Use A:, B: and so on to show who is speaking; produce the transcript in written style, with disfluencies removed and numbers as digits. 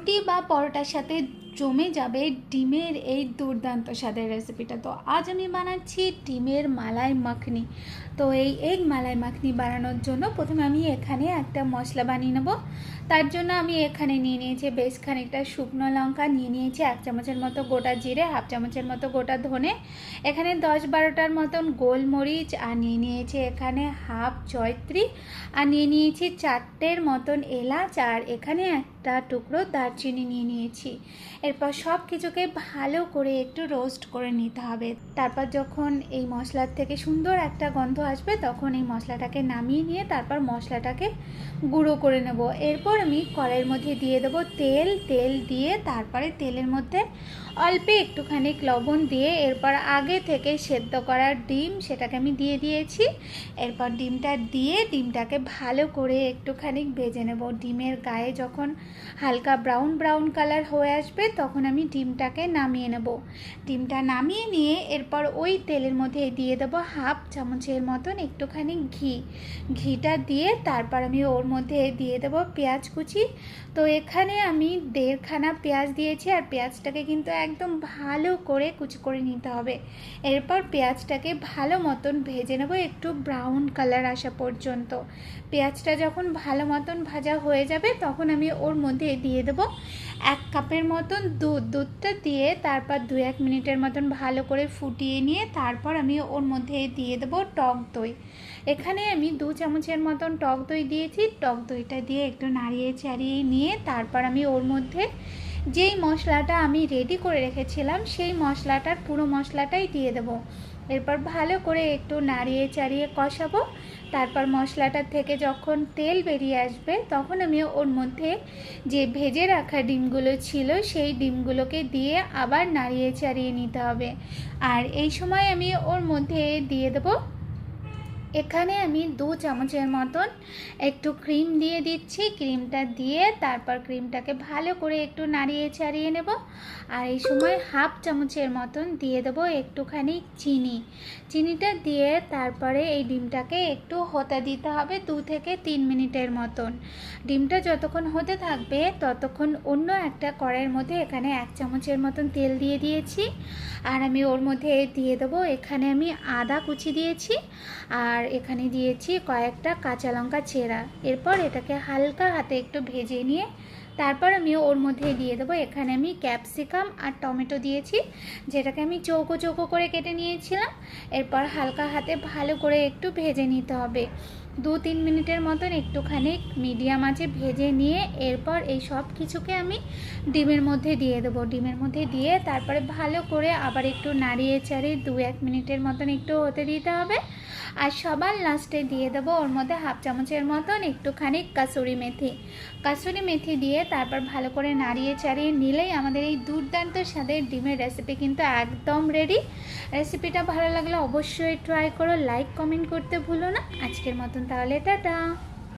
A: রুটি বা পরোটার সাথে জমে যাবে ডিমের এই দুর্দান্ত স্বাদের রেসিপিটা। তো আজ আমি বানাচ্ছি ডিমের মালাই মাখনি। তো এই এগ মালাই মাখনি বানানোর জন্য প্রথমে আমি এখানে একটা মশলা বানিয়ে নেব। তার জন্য আমি এখানে নিয়ে নিয়েছি বেশ খানিকটা শুকনো লঙ্কা, নিয়ে নিয়েছি 1 চামচের মতো গোটা জিরে, 1/2 চামচের মতো গোটা ধনে, এখানে 10-12টার মতন গোলমরিচ, আর নিয়ে নিয়েছি এখানে 1/2 জয়ত্রী, আর নিয়ে নিয়েছি 4টের মতন এলাচ, আর এখানে একটা টুকরো দারচিনি নিয়ে নিয়েছি। এরপর সব কিছুকে ভালো করে একটু রোস্ট করে নিতে হবে। তারপর যখন এই মশলার থেকে সুন্দর একটা গন্ধ আসবে তখন এই মশলাটাকে নামিয়ে নিয়ে তারপর মশলাটাকে গুঁড়ো করে নেব। এরপর আমি কড়াইয়ের মধ্যে দিয়ে দেবো তেল দিয়ে তারপরে তেলের মধ্যে অল্প একটুখানি লবণ দিয়ে এরপর আগে থেকে সেদ্ধ করা ডিম সেটাকে আমি দিয়ে দিয়েছি। এরপর ডিমটা দিয়ে ডিমটাকে ভালো করে একটুখানি ভেজে নেব। ডিমের গায়ে যখন হালকা ব্রাউন কালার হয়ে আসবে তখন আমি ডিমটাকে নামিয়ে নেব। ডিমটা নামিয়ে নিয়ে এরপর ওই তেলের মধ্যে দিয়ে দেবো 1/2 চামচের মতন একটুখানি ঘিটা দিয়ে তারপর আমি ওর মধ্যে দিয়ে দেবো পেঁয়াজ কুচি। তো এখানে আমি 1.5খানা পেঁয়াজ দিয়েছি, আর পেঁয়াজটাকে কিন্তু একদম ভালো করে কুচি করে নিতে হবে। এরপর পেঁয়াজটাকে ভালো মতন ভেজে নেব একটু ব্রাউন কালার আসা পর্যন্ত। পেঁয়াজটা যখন ভালো মতন ভাজা হয়ে যাবে তখন আমি ওর মধ্যে দিয়ে দেবো 1 কাপের মতন দুধটা দিয়ে তারপর 2-1 মিনিটের মতন ভালো করে ফুটিয়ে নিয়ে তারপর আমি ওর মধ্যে দিয়ে দেবো টক দই। এখানে আমি 2 চামচের মতন টক দই দিয়েছি। টক দইটা দিয়ে একটু নাড়িয়ে চাড়িয়ে নিয়ে তারপর আমি ওর মধ্যে যেই মশলাটা আমি রেডি করে রেখেছিলাম সেই মশলাটার পুরো মশলাটাই দিয়ে দেবো। এরপর ভালো করে একটু নাড়িয়ে চাড়িয়ে কষাবো। তারপর মশলাটার থেকে যখন তেল বেরিয়ে আসবে তখন আমি ওর মধ্যে যে ভেজে রাখা ডিমগুলো ছিল সেই ডিমগুলোকে দিয়ে আবার নাড়িয়ে চাড়িয়ে নিতে হবে। আর এই সময় আমি ওর মধ্যে দিয়ে দেবো এখানে আমি 2 চামচের মতন একটু ক্রিম দিয়ে দিচ্ছি। ক্রিমটা দিয়ে তারপর ক্রিমটাকে ভালো করে একটু নাড়িয়ে চাড়িয়ে নেব। আর এই সময় 1/2 চামচের মতন দিয়ে দেবো একটুখানি চিনিটা দিয়ে তারপরে এই ডিমটাকে একটু হতে দিতে হবে 2 থেকে 3 মিনিটের মতন। ডিমটা যতক্ষণ হতে থাকবে ততক্ষণ অন্য একটা কড়াইয়ের মধ্যে এখানে 1 চামচের মতন তেল দিয়ে দিয়েছি। আর আমি ওর মধ্যে দিয়ে দেবো এখানে আমি আদা কুচি দিয়েছি, আর এখানে দিয়েছি কয়েকটা কাঁচা লঙ্কা চেরা। এরপর এটাকে হালকা হাতে একটু ভেজে নিয়ে তারপর আমি ওর মধ্যে দিয়ে দেবো এখানে আমি ক্যাপসিকাম আর টমেটো দিয়েছি, যেটাকে আমি চৌকো চৌকো করে কেটে নিয়েছিলাম। এরপর হালকা হাতে ভালো করে একটু ভেজে নিতে হবে 2-3 মিনিটের মতন একটুখানি মিডিয়াম আঁচে ভেজে নিয়ে এরপর এই সব কিছুকে আমি ডিমের মধ্যে দিয়ে দেবো। ডিমের মধ্যে দিয়ে তারপরে ভালো করে আবার একটু নাড়িয়ে চাড়িয়ে 2-1 মিনিটের মতন একটু হতে দিতে হবে। আর সবার লাস্টে দিয়ে দেবো ওর মধ্যে 1/2 চামচের মতন একটুখানি কাসুরি মেথি দিয়ে তারপর ভালো করে নাড়িয়ে চাড়িয়ে নিলেই আমাদের এই দুর্দান্ত স্বাদের ডিমের রেসিপি কিন্তু একদম রেডি। রেসিপিটা ভালো লাগলে অবশ্যই ট্রাই করো, লাইক কমেন্ট করতে ভুলো না। আজকের মতন তাহলে টাটা।